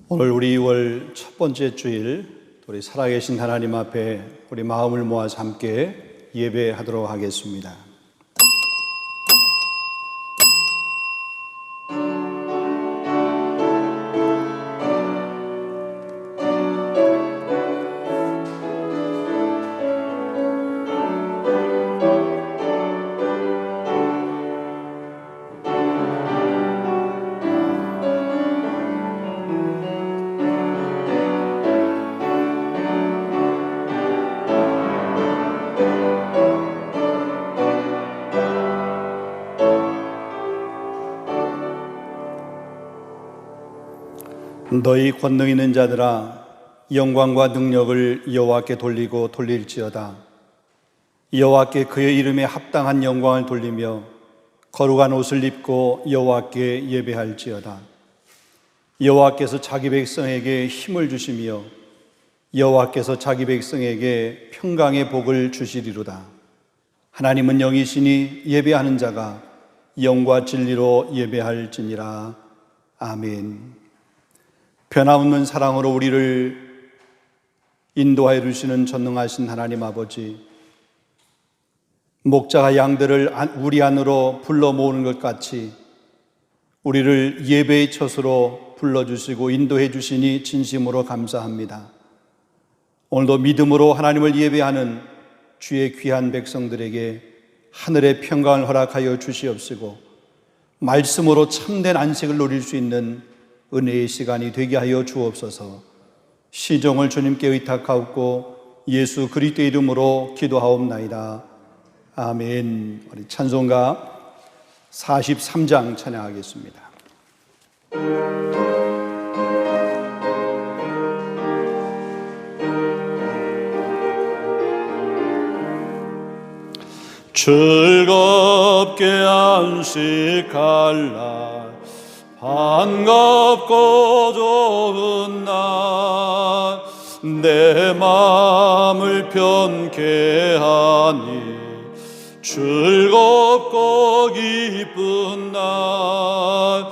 오늘 우리 2월 첫 번째 주일, 우리 살아계신 하나님 앞에 우리 마음을 모아서 함께 예배하도록 하겠습니다. 너희 권능 있는 자들아, 영광과 능력을 여호와께 돌리고 돌릴지어다. 여호와께 그의 이름에 합당한 영광을 돌리며 거룩한 옷을 입고 여호와께 예배할지어다. 여호와께서 자기 백성에게 힘을 주시며 여호와께서 자기 백성에게 평강의 복을 주시리로다. 하나님은 영이시니 예배하는 자가 영과 진리로 예배할지니라. 아멘. 변함없는 사랑으로 우리를 인도하여 주시는 전능하신 하나님 아버지, 목자가 양들을 우리 안으로 불러 모으는 것 같이 우리를 예배의 처소로 불러주시고 인도해 주시니 진심으로 감사합니다. 오늘도 믿음으로 하나님을 예배하는 주의 귀한 백성들에게 하늘의 평강을 허락하여 주시옵시고 말씀으로 참된 안식을 누릴 수 있는 은혜의 시간이 되게 하여 주옵소서. 시종을 주님께 의탁하옵고 예수 그리스도의 이름으로 기도하옵나이다. 아멘. 우리 찬송가 43장 찬양하겠습니다. 즐겁게 안식할 날, 반갑고 좋은 날, 내 마음을 편케 하니 즐겁고 기쁜 날,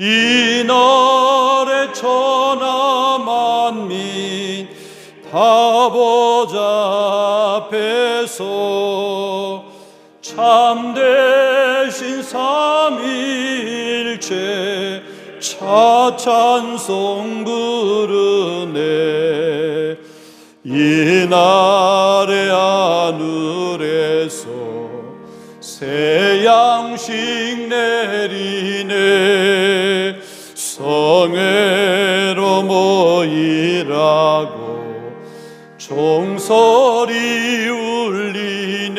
이 날에 천하 만민 다 보좌 앞에서 참되신 삼위일체 찬송 부르네. 이날의 하늘에서 새 양식 내리네. 성회로 모이라고 종소리 울리네.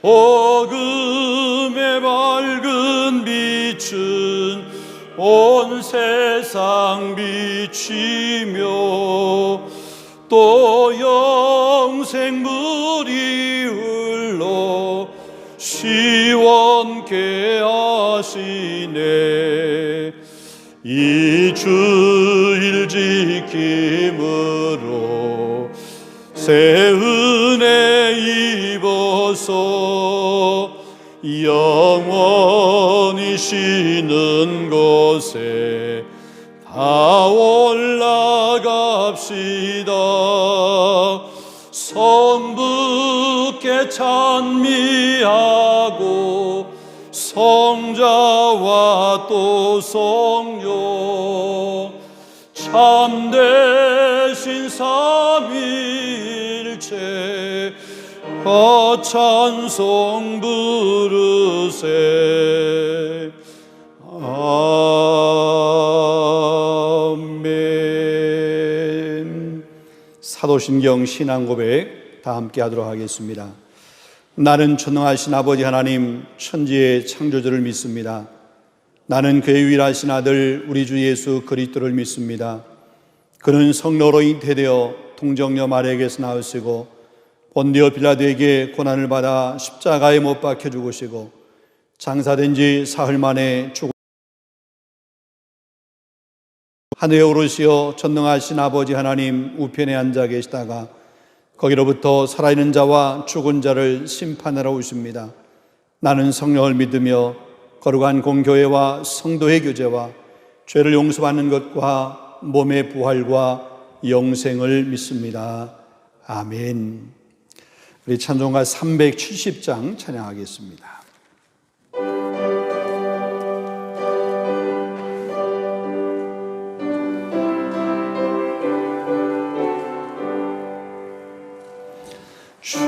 복음의 밝은 빛은 온 세상 비치며 또 영생물이 흘러 시원케 하시네. 이 주일 지킴으로 새 은혜 입어서 영원히 쉬는 곳에 다 올라갑시다. 성부께 찬미하고 성자와 또 성령 참되신 삼위일체 찬송 부르세. 아멘. 사도신경 신앙고백 다 함께 하도록 하겠습니다. 나는 전능하신 아버지 하나님 천지의 창조주를 믿습니다. 나는 그의 유일하신 아들 우리 주 예수 그리스도를 믿습니다. 그는 성령으로 잉태되어 동정녀 마리아에게서 나으시고 본디오 빌라도에게 고난을 받아 십자가에 못 박혀 죽으시고 장사된 지 사흘 만에 하늘에 오르시어 전능하신 아버지 하나님 우편에 앉아 계시다가 거기로부터 살아있는 자와 죽은 자를 심판하러 오십니다. 나는 성령을 믿으며 거룩한 공교회와 성도의 교제와 죄를 용서받는 것과 몸의 부활과 영생을 믿습니다. 아멘. 우리 찬송가 370장 찬양하겠습니다. 주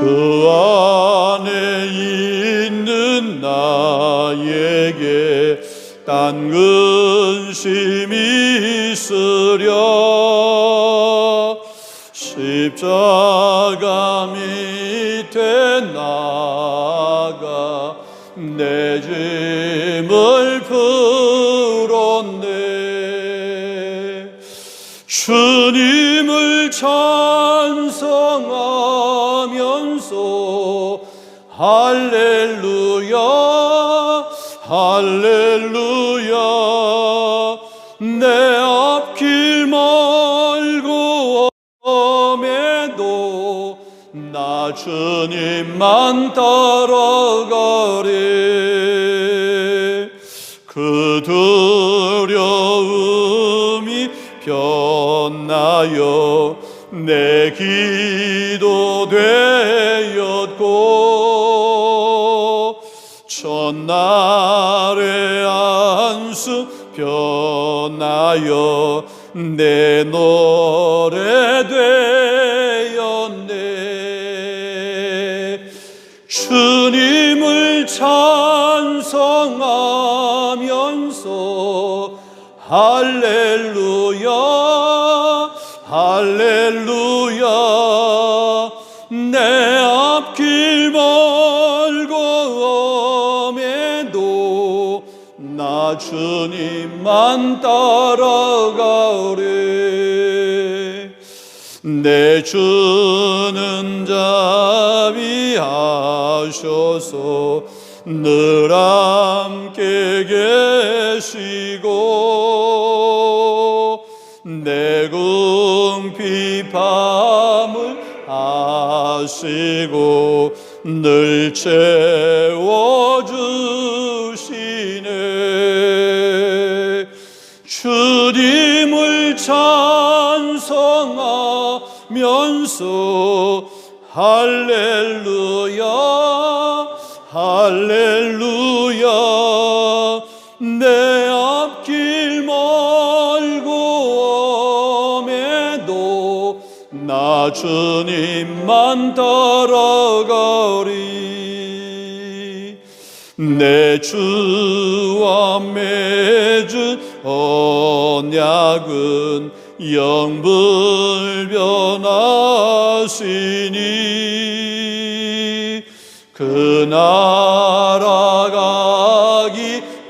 안에 있는 나에게 딴 근심이 있으랴. 십자가 밑에 나가 내 짐을 풀었네. 주님을 찬송하면서 할렐루야 할렐루야. 내 앞길 멀고 엄해도 나 주님만 따라가리. 그 두려움이 변하여 내 기도 되었고 첫날의 안수 변하여 내 노래 되었네. 주님을 찬송하면서 할렐루야 할렐루야. 내 앞길 멀고 엄해도 나 주님만 따라가리. 내 주는 자비하셔서 늘 함께 계시고 내 궁핍함을 아시고 늘 채워주시네. 주님을 찬송하면서 할렐루야 할렐루야. 내 앞길 멀고 엄해도 나 주님만 따라가리. 내 주와 맺은 언약은 영불변하시니 그 나라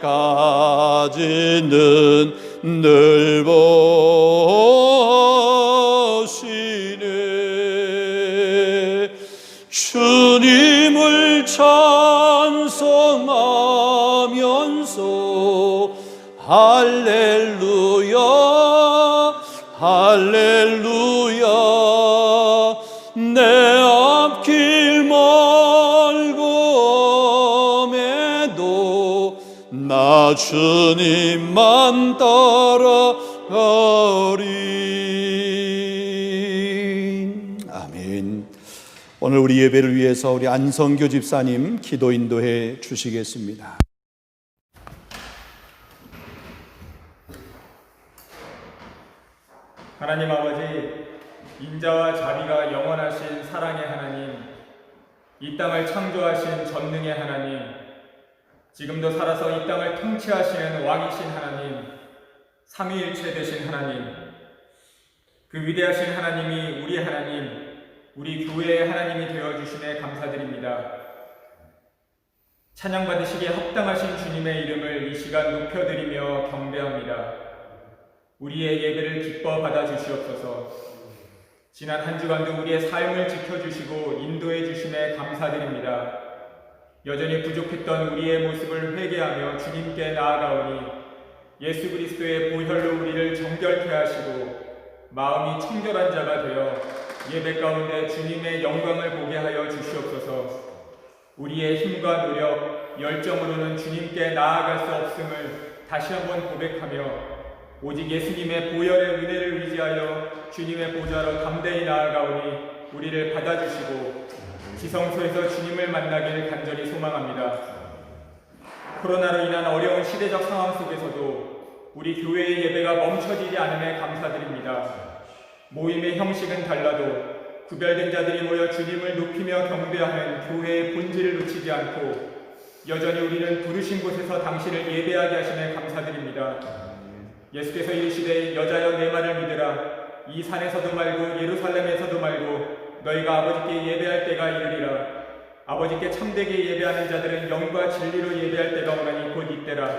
가기까지는 늘 보시네. 주님을 찬송하면서 할렐루야 할렐루야. 내 앞길 멀고 엄해도 나 주님만 따라가리. 아멘. 오늘 우리 예배를 위해서 우리 안성교 집사님 기도 인도해 주시겠습니다. 하나님 아버지, 인자와 자비가 영원하신 사랑의 하나님, 이 땅을 창조하신 전능의 하나님, 지금도 살아서 이 땅을 통치하시는 왕이신 하나님, 삼위일체 되신 하나님, 그 위대하신 하나님이 우리 하나님, 우리 교회의 하나님이 되어주시네 감사드립니다. 찬양받으시기에 합당하신 주님의 이름을 이 시간 높여드리며 경배합니다. 우리의 예배를 기뻐 받아주시옵소서. 지난 한 주간도 우리의 삶을 지켜주시고 인도해 주심에 감사드립니다. 여전히 부족했던 우리의 모습을 회개하며 주님께 나아가오니 예수 그리스도의 보혈로 우리를 정결케 하시고 마음이 청결한 자가 되어 예배 가운데 주님의 영광을 보게 하여 주시옵소서. 우리의 힘과 노력, 열정으로는 주님께 나아갈 수 없음을 다시 한번 고백하며 오직 예수님의 보혈의 은혜를 의지하여 주님의 보좌로 담대히 나아가오니 우리를 받아주시고 지성소에서 주님을 만나길 간절히 소망합니다. 코로나로 인한 어려운 시대적 상황 속에서도 우리 교회의 예배가 멈춰지지 않음에 감사드립니다. 모임의 형식은 달라도 구별된 자들이 모여 주님을 높이며 경배하는 교회의 본질을 놓치지 않고 여전히 우리는 부르신 곳에서 당신을 예배하게 하심에 감사드립니다. 예수께서 이르시되 여자여 내 말을 믿으라. 이 산에서도 말고 예루살렘에서도 말고 너희가 아버지께 예배할 때가 이르리라. 아버지께 참되게 예배하는 자들은 영과 진리로 예배할 때가 오나니 곧 이때라.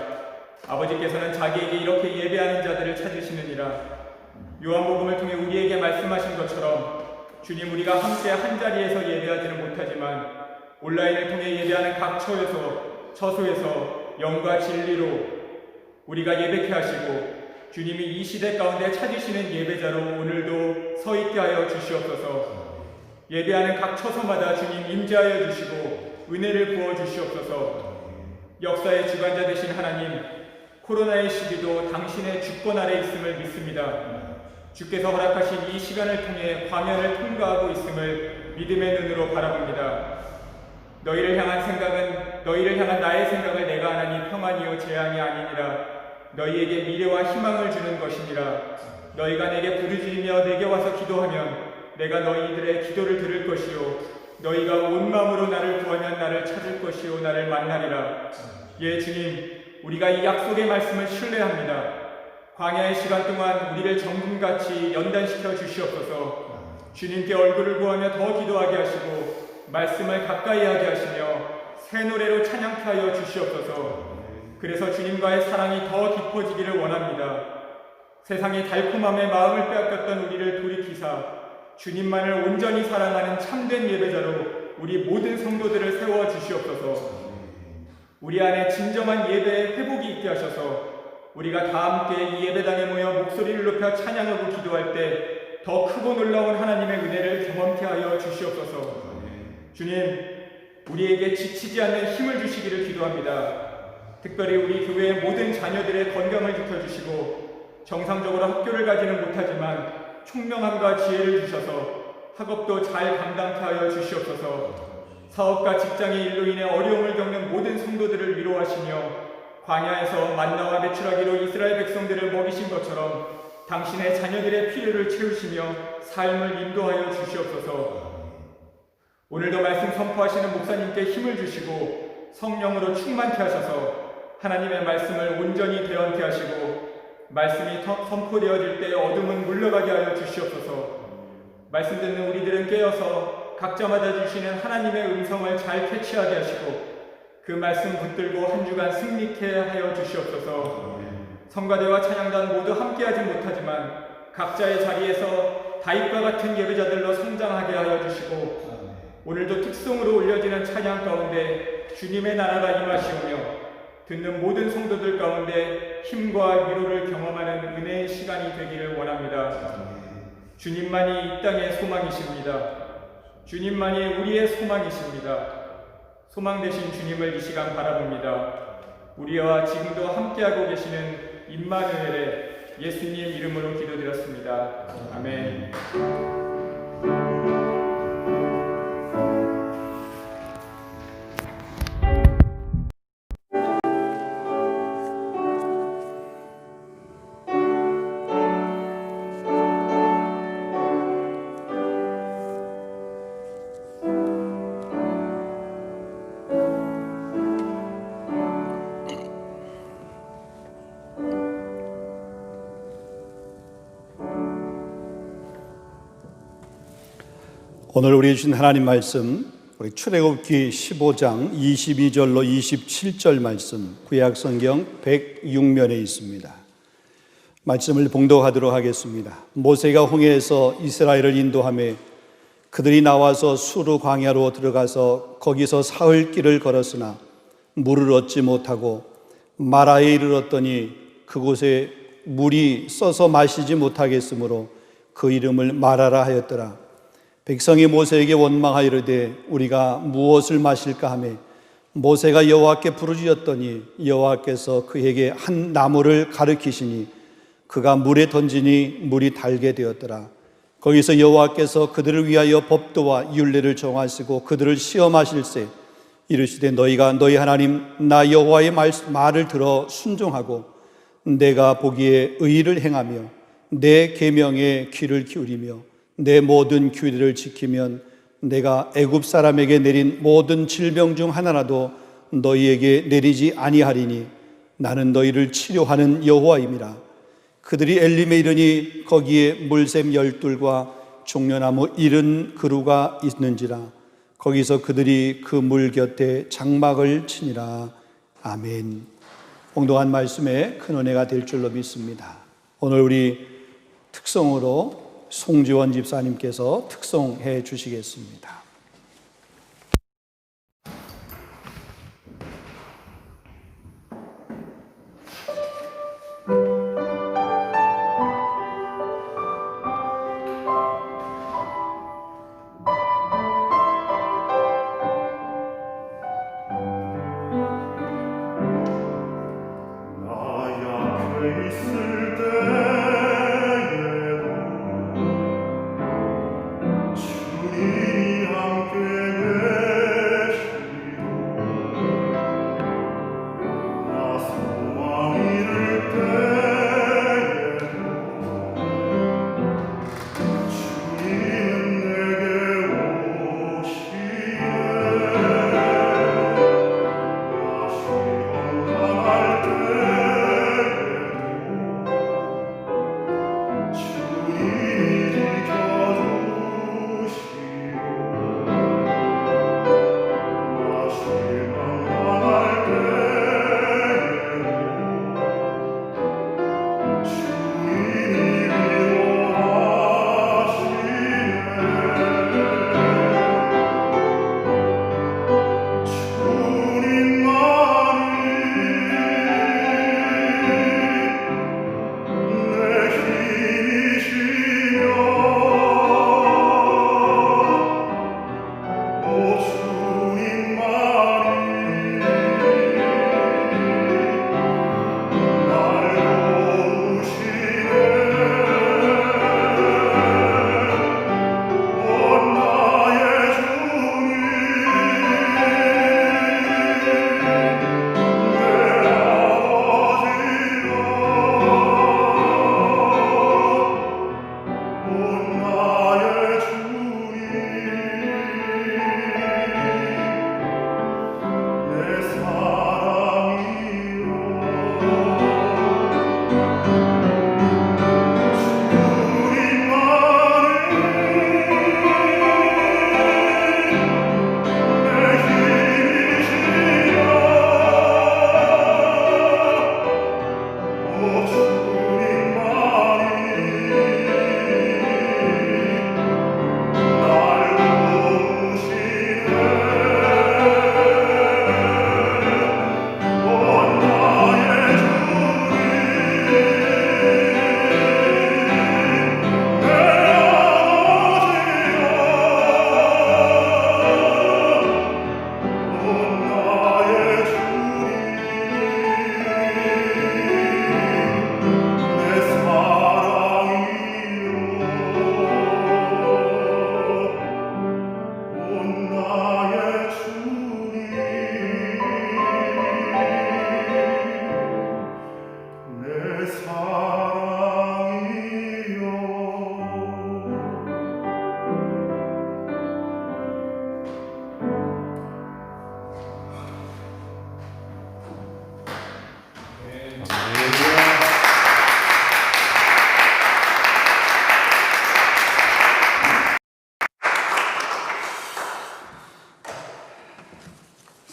아버지께서는 자기에게 이렇게 예배하는 자들을 찾으시느니라. 요한복음을 통해 우리에게 말씀하신 것처럼 주님, 우리가 함께 한자리에서 예배하지는 못하지만 온라인을 통해 예배하는 각 처소에서 영과 진리로 우리가 예배케 하시고 주님이 이 시대 가운데 찾으시는 예배자로 오늘도 서 있게 하여 주시옵소서. 예배하는 각 처소마다 주님 임재하여 주시고 은혜를 부어 주시옵소서. 역사의 주관자 되신 하나님, 코로나의 시기도 당신의 주권 아래 있음을 믿습니다. 주께서 허락하신 이 시간을 통해 광야를 통과하고 있음을 믿음의 눈으로 바라봅니다. 너희를 향한 나의 생각을 내가 하나니 평안이요 재앙이 아니니라. 너희에게 미래와 희망을 주는 것이니라. 너희가 내게 부르짖으며 내게 와서 기도하면 내가 너희들의 기도를 들을 것이요 너희가 온 마음으로 나를 구하면 나를 찾을 것이요 나를 만나리라. 예, 주님, 우리가 이 약속의 말씀을 신뢰합니다. 광야의 시간 동안 우리를 정금같이 연단시켜 주시옵소서. 주님께 얼굴을 구하며 더 기도하게 하시고 말씀을 가까이 하게 하시며 새 노래로 찬양케 하여 주시옵소서. 그래서 주님과의 사랑이 더 깊어지기를 원합니다. 세상의 달콤함에 마음을 빼앗겼던 우리를 돌이키사 주님만을 온전히 사랑하는 참된 예배자로 우리 모든 성도들을 세워 주시옵소서. 우리 안에 진정한 예배의 회복이 있게 하셔서 우리가 다 함께 이 예배당에 모여 목소리를 높여 찬양하고 기도할 때 더 크고 놀라운 하나님의 은혜를 경험케 하여 주시옵소서. 주님, 우리에게 지치지 않는 힘을 주시기를 기도합니다. 특별히 우리 교회의 모든 자녀들의 건강을 지켜주시고 정상적으로 학교를 가지는 못하지만 총명함과 지혜를 주셔서 학업도 잘 감당케 하여 주시옵소서. 사업과 직장의 일로 인해 어려움을 겪는 모든 성도들을 위로하시며 광야에서 만나와 메추라기로 이스라엘 백성들을 먹이신 것처럼 당신의 자녀들의 필요를 채우시며 삶을 인도하여 주시옵소서. 오늘도 말씀 선포하시는 목사님께 힘을 주시고 성령으로 충만케 하셔서 하나님의 말씀을 온전히 대언케 하시고 말씀이 선포되어질 때 어둠은 물러가게 하여 주시옵소서. 말씀 듣는 우리들은 깨어서 각자마다 주시는 하나님의 음성을 잘 캐치하게 하시고 그 말씀 붙들고 한 주간 승리케 하여 주시옵소서. 성가대와 찬양단 모두 함께하지 못하지만 각자의 자리에서 다윗과 같은 예배자들로 성장하게 하여 주시고 오늘도 특송으로 올려지는 찬양 가운데 주님의 나라가 임하시오며 듣는 모든 성도들 가운데 힘과 위로를 경험하는 은혜의 시간이 되기를 원합니다. 주님만이 이 땅의 소망이십니다. 주님만이 우리의 소망이십니다. 소망 되신 주님을 이 시간 바라봅니다. 우리와 지금도 함께하고 계시는 임마누엘의 예수님 이름으로 기도드렸습니다. 아멘. 오늘 우리 주신 하나님 말씀, 우리 출애굽기 15장 22절로 27절 말씀, 구약성경 106면에 있습니다. 말씀을 봉독하도록 하겠습니다. 모세가 홍해에서 이스라엘을 인도하며 그들이 나와서 수르 광야로 들어가서 거기서 사흘 길을 걸었으나 물을 얻지 못하고 마라에 이르렀더니 그곳에 물이 써서 마시지 못하겠으므로 그 이름을 마라라 하였더라. 백성이 모세에게 원망하이르되 우리가 무엇을 마실까 하며 모세가 여호와께 부르짖었더니 여호와께서 그에게 한 나무를 가르치시니 그가 물에 던지니 물이 달게 되었더라. 거기서 여호와께서 그들을 위하여 법도와 율례를 정하시고 그들을 시험하실세 이르시되 너희가 너희 하나님 나 여호와의 말을 들어 순종하고 내가 보기에 의를 행하며 내 계명에 귀를 기울이며 내 모든 규례를 지키면 내가 애굽 사람에게 내린 모든 질병 중 하나라도 너희에게 내리지 아니하리니 나는 너희를 치료하는 여호와임이라. 그들이 엘림에 이르니 거기에 물샘 12과 종려나무 70그루가 있는지라. 거기서 그들이 그 물 곁에 장막을 치니라. 아멘. 공동한 말씀에 큰 은혜가 될 줄로 믿습니다. 오늘 우리 특송으로 송지원 집사님께서 특송해 주시겠습니다.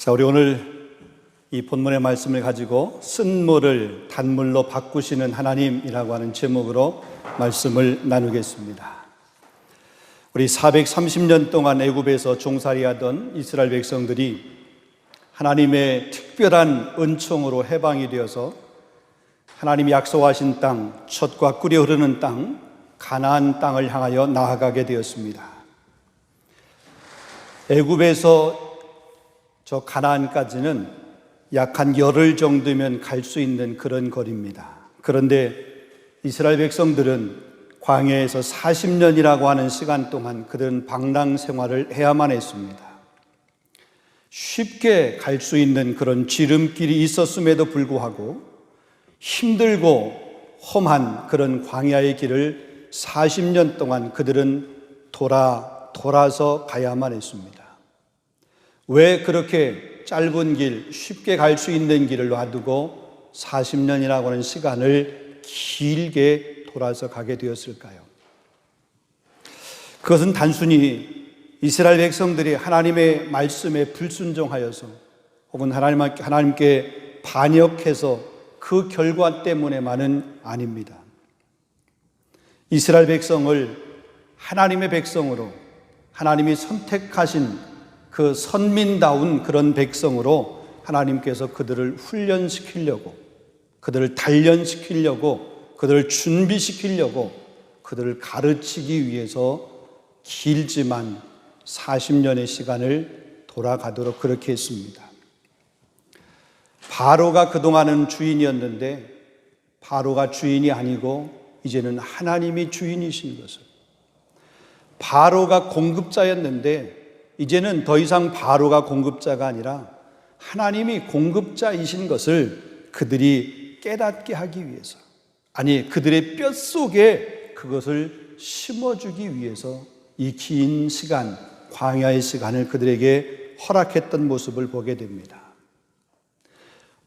자, 우리 오늘 이 본문의 말씀을 가지고 쓴물을 단물로 바꾸시는 하나님이라고 하는 제목으로 말씀을 나누겠습니다. 우리 430년 동안 애굽에서 종살이하던 이스라엘 백성들이 하나님의 특별한 은총으로 해방이 되어서 하나님이 약속하신 땅, 젖과 꿀이 흐르는 땅, 가나안 땅을 향하여 나아가게 되었습니다. 애굽에서 저 가나안까지는 약 한 열흘 정도면 갈 수 있는 그런 거리입니다. 그런데 이스라엘 백성들은 광야에서 40년이라고 하는 시간 동안 그들은 방랑 생활을 해야만 했습니다. 쉽게 갈 수 있는 그런 지름길이 있었음에도 불구하고 힘들고 험한 그런 광야의 길을 40년 동안 그들은 돌아서 가야만 했습니다. 왜 그렇게 짧은 길, 쉽게 갈 수 있는 길을 놔두고 40년이라고 하는 시간을 길게 돌아서 가게 되었을까요? 그것은 단순히 이스라엘 백성들이 하나님의 말씀에 불순종하여서 혹은 하나님께 반역해서 그 결과 때문에만은 아닙니다. 이스라엘 백성을 하나님의 백성으로, 하나님이 선택하신 그 선민다운 그런 백성으로 하나님께서 그들을 훈련시키려고, 그들을 단련시키려고, 그들을 준비시키려고, 그들을 가르치기 위해서 길지만 40년의 시간을 돌아가도록 그렇게 했습니다. 바로가 그동안은 주인이었는데 바로가 주인이 아니고 이제는 하나님이 주인이신 것을, 바로가 공급자였는데 이제는 더 이상 바로가 공급자가 아니라 하나님이 공급자이신 것을 그들이 깨닫게 하기 위해서, 아니 그들의 뼛속에 그것을 심어주기 위해서 이 긴 시간, 광야의 시간을 그들에게 허락했던 모습을 보게 됩니다.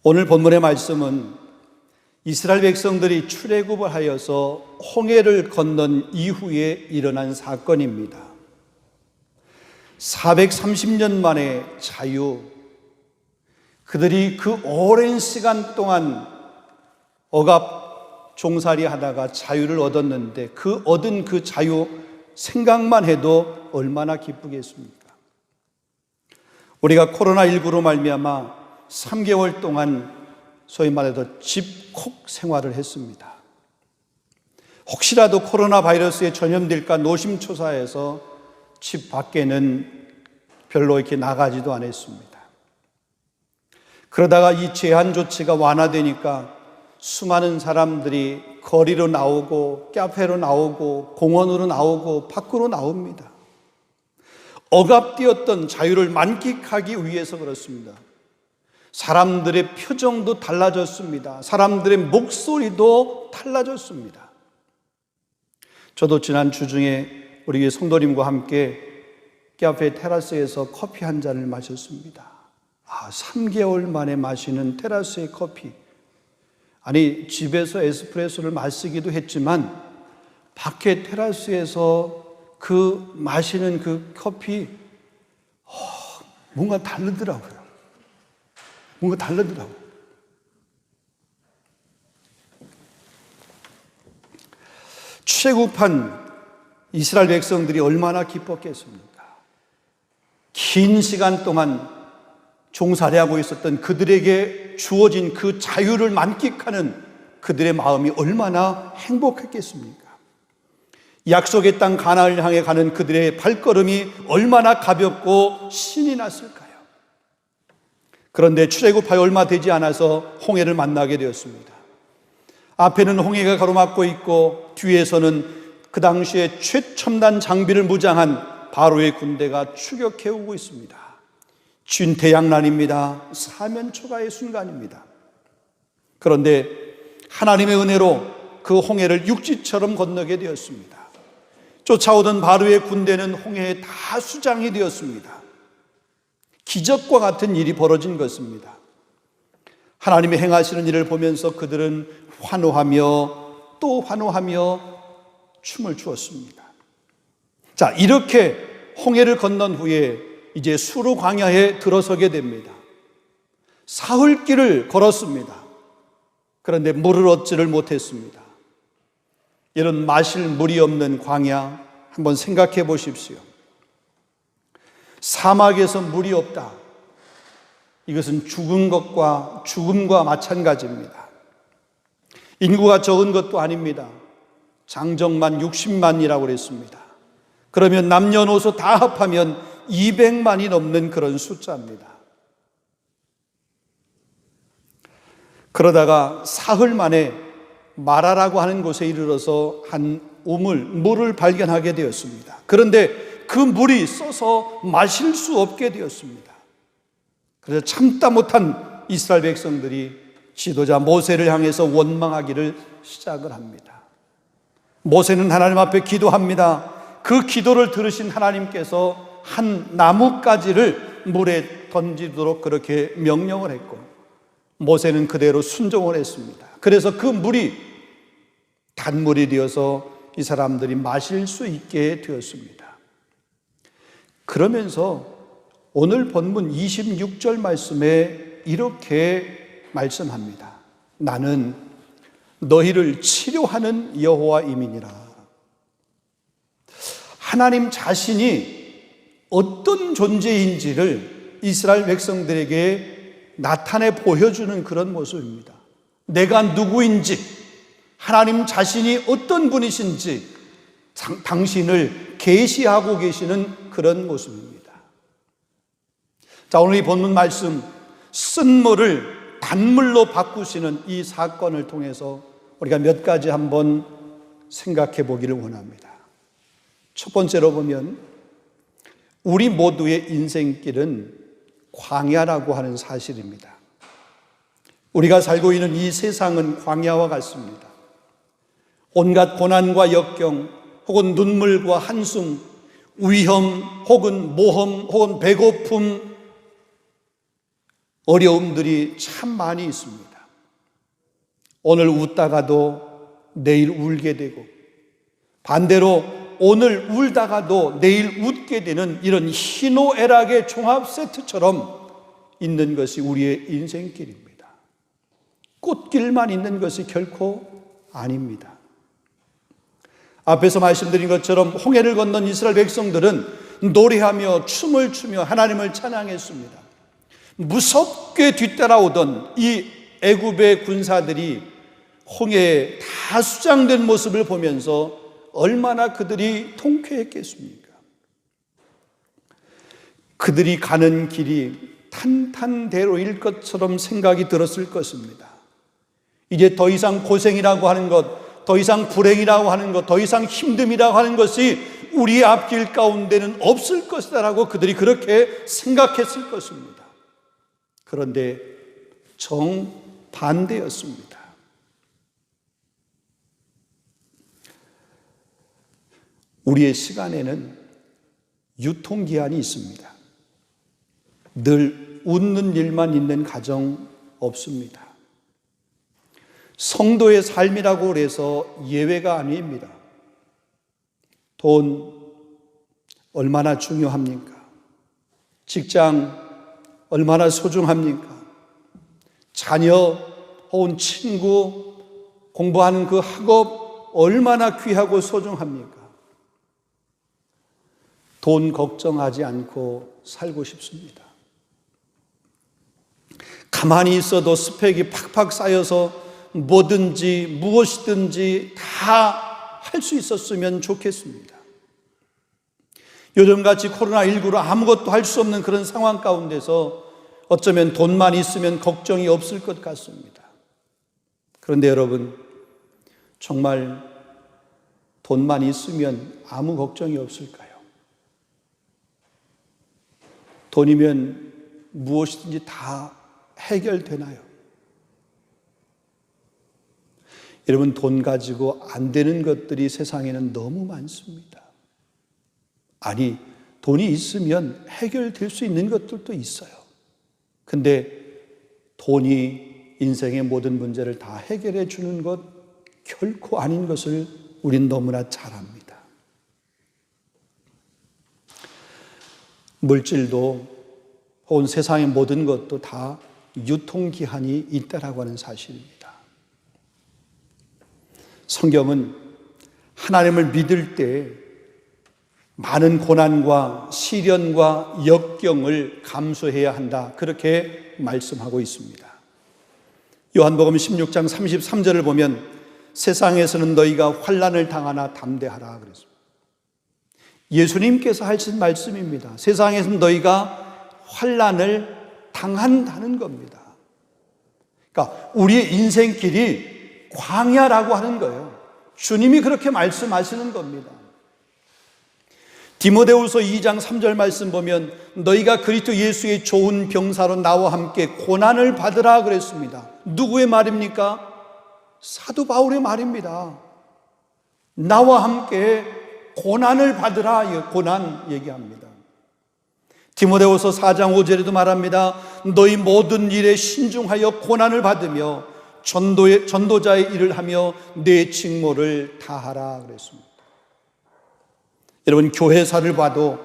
오늘 본문의 말씀은 이스라엘 백성들이 출애굽을 하여서 홍해를 건넌 이후에 일어난 사건입니다. 430년 만에 자유, 그들이 그 오랜 시간 동안 억압 종살이 하다가 자유를 얻었는데 그 얻은 그 자유 생각만 해도 얼마나 기쁘겠습니까? 우리가 코로나19로 말미암아 3개월 동안 소위 말해서 집콕 생활을 했습니다. 혹시라도 코로나 바이러스에 전염될까 노심초사해서 집 밖에는 별로 이렇게 나가지도 않았습니다. 그러다가 이 제한 조치가 완화되니까 수많은 사람들이 거리로 나오고 카페로 나오고 공원으로 나오고 밖으로 나옵니다. 억압되었던 자유를 만끽하기 위해서 그렇습니다. 사람들의 표정도 달라졌습니다. 사람들의 목소리도 달라졌습니다. 저도 지난 주중에 우리 교회 성도님과 함께 카페 테라스에서 커피 한 잔을 마셨습니다. 3개월 만에 마시는 테라스의 커피. 아니, 집에서 에스프레소를 마시기도 했지만 밖에 테라스에서 그 마시는 그 커피 뭔가 다르더라고요. 출애굽한 이스라엘 백성들이 얼마나 기뻤겠습니까? 긴 시간 동안 종살이하고 있었던 그들에게 주어진 그 자유를 만끽하는 그들의 마음이 얼마나 행복했겠습니까? 약속의 땅 가나안을 향해 가는 그들의 발걸음이 얼마나 가볍고 신이 났을까요? 그런데 출애굽하여 얼마 되지 않아서 홍해를 만나게 되었습니다. 앞에는 홍해가 가로막고 있고 뒤에서는 그 당시에 최첨단 장비를 무장한 바로의 군대가 추격해오고 있습니다. 진퇴양난입니다. 사면초가의 순간입니다. 그런데 하나님의 은혜로 그 홍해를 육지처럼 건너게 되었습니다. 쫓아오던 바로의 군대는 홍해에 다 수장이 되었습니다. 기적과 같은 일이 벌어진 것입니다. 하나님이 행하시는 일을 보면서 그들은 환호하며 또 환호하며 춤을 추었습니다. 자, 이렇게 홍해를 건넌 후에 이제 수르 광야에 들어서게 됩니다. 사흘길을 걸었습니다. 그런데 물을 얻지를 못했습니다. 이런 마실 물이 없는 광야 한번 생각해 보십시오. 사막에서 물이 없다. 이것은 죽음과 마찬가지입니다. 인구가 적은 것도 아닙니다. 장정만 60만이라고 그랬습니다. 그러면 남녀노소 다 합하면 200만이 넘는 그런 숫자입니다. 그러다가 사흘 만에 마라라고 하는 곳에 이르러서 한 물을 발견하게 되었습니다. 그런데 그 물이 써서 마실 수 없게 되었습니다. 그래서 참다 못한 이스라엘 백성들이 지도자 모세를 향해서 원망하기를 시작을 합니다. 모세는 하나님 앞에 기도합니다. 그 기도를 들으신 하나님께서 한 나뭇가지를 물에 던지도록 그렇게 명령을 했고, 모세는 그대로 순종을 했습니다. 그래서 그 물이 단물이 되어서 이 사람들이 마실 수 있게 되었습니다. 그러면서 오늘 본문 26절 말씀에 이렇게 말씀합니다. 나는 너희를 치료하는 여호와임이니라. 하나님 자신이 어떤 존재인지를 이스라엘 백성들에게 나타내 보여주는 그런 모습입니다. 내가 누구인지, 하나님 자신이 어떤 분이신지 당신을 계시하고 계시는 그런 모습입니다. 자, 오늘 이 본문 말씀, 쓴물을 단물로 바꾸시는 이 사건을 통해서 우리가 몇 가지 한번 생각해 보기를 원합니다. 첫 번째로 보면 우리 모두의 인생길은 광야라고 하는 사실입니다. 우리가 살고 있는 이 세상은 광야와 같습니다. 온갖 고난과 역경, 혹은 눈물과 한숨, 위험, 혹은 모험, 혹은 배고픔, 어려움들이 참 많이 있습니다. 오늘 웃다가도 내일 울게 되고, 반대로 오늘 울다가도 내일 웃게 되는 이런 희노애락의 종합 세트처럼 있는 것이 우리의 인생길입니다. 꽃길만 있는 것이 결코 아닙니다. 앞에서 말씀드린 것처럼 홍해를 건넌 이스라엘 백성들은 노래하며 춤을 추며 하나님을 찬양했습니다. 무섭게 뒤따라오던 이 애굽의 군사들이 홍해에 다 수장된 모습을 보면서 얼마나 그들이 통쾌했겠습니까? 그들이 가는 길이 탄탄대로일 것처럼 생각이 들었을 것입니다. 이제 더 이상 고생이라고 하는 것, 더 이상 불행이라고 하는 것, 더 이상 힘듦이라고 하는 것이 우리의 앞길 가운데는 없을 것이다라고 그들이 그렇게 생각했을 것입니다. 그런데 정반대였습니다. 우리의 시간에는 유통기한이 있습니다. 늘 웃는 일만 있는 가정 없습니다. 성도의 삶이라고 해서 예외가 아닙니다. 돈 얼마나 중요합니까? 직장 얼마나 소중합니까? 자녀 혹은 친구, 공부하는 그 학업 얼마나 귀하고 소중합니까? 돈 걱정하지 않고 살고 싶습니다. 가만히 있어도 스펙이 팍팍 쌓여서 뭐든지 무엇이든지 다 할 수 있었으면 좋겠습니다. 요즘같이 코로나19로 아무것도 할 수 없는 그런 상황 가운데서 어쩌면 돈만 있으면 걱정이 없을 것 같습니다. 그런데 여러분, 정말 돈만 있으면 아무 걱정이 없을까요? 돈이면 무엇이든지 다 해결되나요? 여러분, 돈 가지고 안 되는 것들이 세상에는 너무 많습니다. 아니, 돈이 있으면 해결될 수 있는 것들도 있어요. 근데 돈이 인생의 모든 문제를 다 해결해 주는 것 결코 아닌 것을 우린 너무나 잘 압니다. 물질도 혹은 세상의 모든 것도 다 유통기한이 있다라고 하는 사실입니다. 성경은 하나님을 믿을 때 많은 고난과 시련과 역경을 감수해야 한다, 그렇게 말씀하고 있습니다. 요한복음 16장 33절을 보면 세상에서는 너희가 환난을 당하나 담대하라 그랬습니다. 예수님께서 하신 말씀입니다. 세상에서는 너희가 환난을 당한다는 겁니다. 그러니까 우리의 인생길이 광야라고 하는 거예요. 주님이 그렇게 말씀하시는 겁니다. 디모데후서 2장 3절 말씀 보면 너희가 그리스도 예수의 좋은 병사로 나와 함께 고난을 받으라 그랬습니다. 누구의 말입니까? 사도 바울의 말입니다. 나와 함께 고난을 받으라, 고난 얘기합니다. 디모데후서 4장 5절에도 말합니다. 너희 모든 일에 신중하여 고난을 받으며 전도자의 일을 하며 내 직무를 다하라 그랬습니다. 여러분, 교회사를 봐도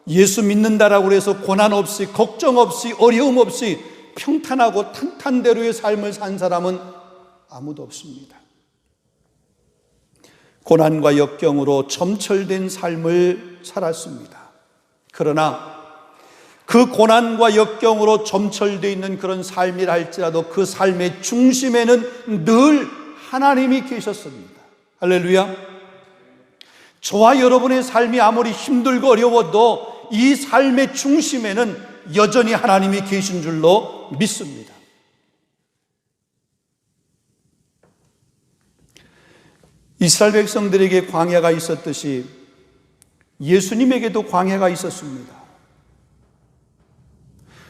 예수 믿는다라고 해서 고난 없이, 걱정 없이, 어려움 없이 평탄하고 탄탄대로의 삶을 산 사람은 아무도 없습니다. 고난과 역경으로 점철된 삶을 살았습니다. 그러나 그 고난과 역경으로 점철되어 있는 그런 삶이라 할지라도 그 삶의 중심에는 늘 하나님이 계셨습니다. 할렐루야. 저와 여러분의 삶이 아무리 힘들고 어려워도 이 삶의 중심에는 여전히 하나님이 계신 줄로 믿습니다. 이스라엘 백성들에게 광야가 있었듯이 예수님에게도 광야가 있었습니다.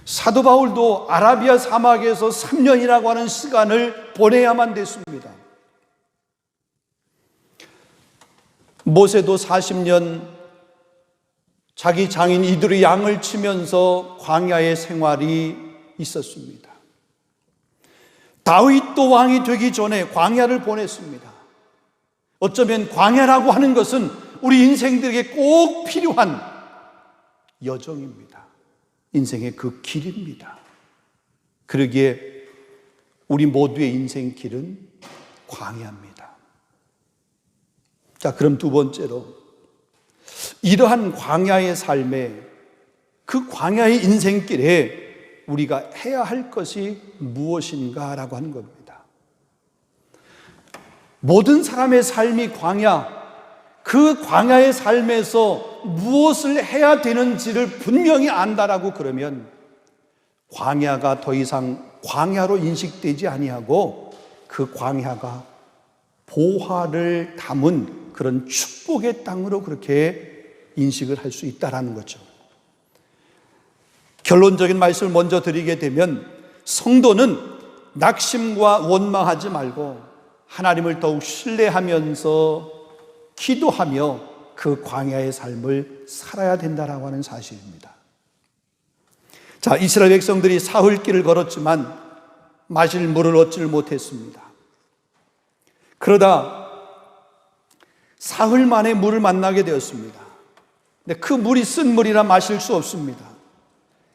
사도 바울도 아라비아 사막에서 3년이라고 하는 시간을 보내야만 됐습니다. 모세도 40년 자기 장인 이들의 양을 치면서 광야의 생활이 있었습니다. 다윗도 왕이 되기 전에 광야를 보냈습니다. 어쩌면 광야라고 하는 것은 우리 인생들에게 꼭 필요한 여정입니다. 인생의 그 길입니다. 그러기에 우리 모두의 인생 길은 광야입니다. 자, 그럼 두 번째로 이러한 광야의 삶에, 그 광야의 인생길에 우리가 해야 할 것이 무엇인가라고 하는 겁니다. 모든 사람의 삶이 광야, 그 광야의 삶에서 무엇을 해야 되는지를 분명히 안다라고 그러면 광야가 더 이상 광야로 인식되지 아니하고 그 광야가 보화를 담은 그런 축복의 땅으로 그렇게 인식을 할 수 있다라는 거죠. 결론적인 말씀을 먼저 드리게 되면 성도는 낙심과 원망하지 말고 하나님을 더욱 신뢰하면서 기도하며 그 광야의 삶을 살아야 된다라고 하는 사실입니다. 자, 이스라엘 백성들이 사흘길을 걸었지만 마실 물을 얻지를 못했습니다. 그러다 사흘 만에 물을 만나게 되었습니다. 근데 그 물이 쓴 물이라 마실 수 없습니다.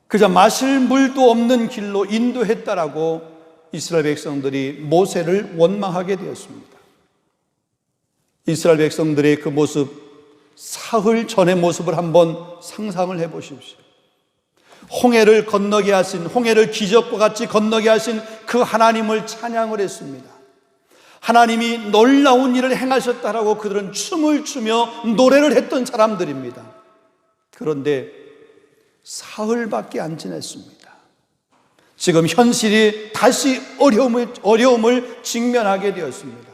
그저 마실 물도 없는 길로 인도했다라고 이스라엘 백성들이 모세를 원망하게 되었습니다. 이스라엘 백성들의 그 모습, 사흘 전의 모습을 한번 상상을 해 보십시오. 홍해를 건너게 하신, 홍해를 기적과 같이 건너게 하신 그 하나님을 찬양을 했습니다. 하나님이 놀라운 일을 행하셨다라고 그들은 춤을 추며 노래를 했던 사람들입니다. 그런데 사흘밖에 안 지났습니다. 지금 현실이 다시 어려움을 직면하게 되었습니다.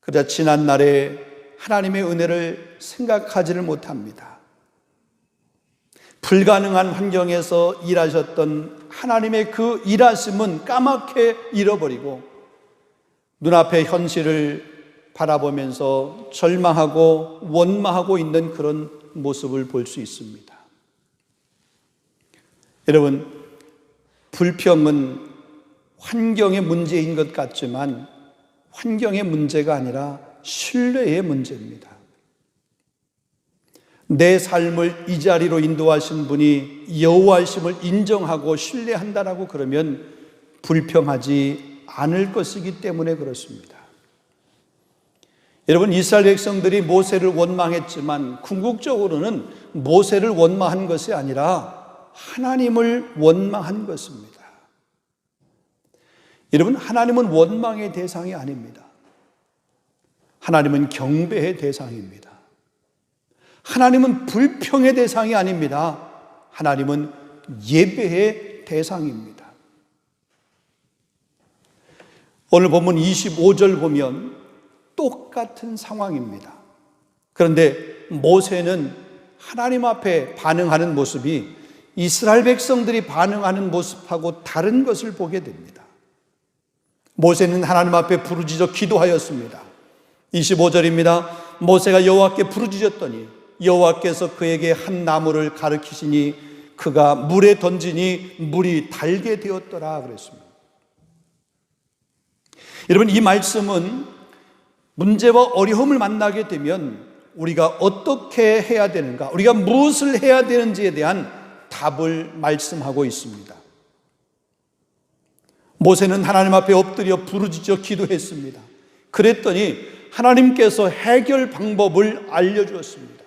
그러자 지난날에 하나님의 은혜를 생각하지를 못합니다. 불가능한 환경에서 일하셨던 하나님의 그 일하심은 까맣게 잃어버리고 눈앞의 현실을 바라보면서 절망하고 원망하고 있는 그런 모습을 볼 수 있습니다. 여러분, 불평은 환경의 문제인 것 같지만 환경의 문제가 아니라 신뢰의 문제입니다. 내 삶을 이 자리로 인도하신 분이 여호와이심을 인정하고 신뢰한다라고 그러면 불평하지 않을 것이기 때문에 그렇습니다. 여러분, 이스라엘 백성들이 모세를 원망했지만 궁극적으로는 모세를 원망한 것이 아니라 하나님을 원망한 것입니다. 여러분, 하나님은 원망의 대상이 아닙니다. 하나님은 경배의 대상입니다. 하나님은 불평의 대상이 아닙니다. 하나님은 예배의 대상입니다. 오늘 본문 25절 보면 똑같은 상황입니다. 그런데 모세는 하나님 앞에 반응하는 모습이 이스라엘 백성들이 반응하는 모습하고 다른 것을 보게 됩니다. 모세는 하나님 앞에 부르짖어 기도하였습니다. 25절입니다. 모세가 여호와께 부르짖었더니 여호와께서 그에게 한 나무를 가르치시니 그가 물에 던지니 물이 달게 되었더라 그랬습니다. 여러분, 이 말씀은 문제와 어려움을 만나게 되면 우리가 어떻게 해야 되는가, 우리가 무엇을 해야 되는지에 대한 답을 말씀하고 있습니다. 모세는 하나님 앞에 엎드려 부르짖어 기도했습니다. 그랬더니 하나님께서 해결 방법을 알려주었습니다.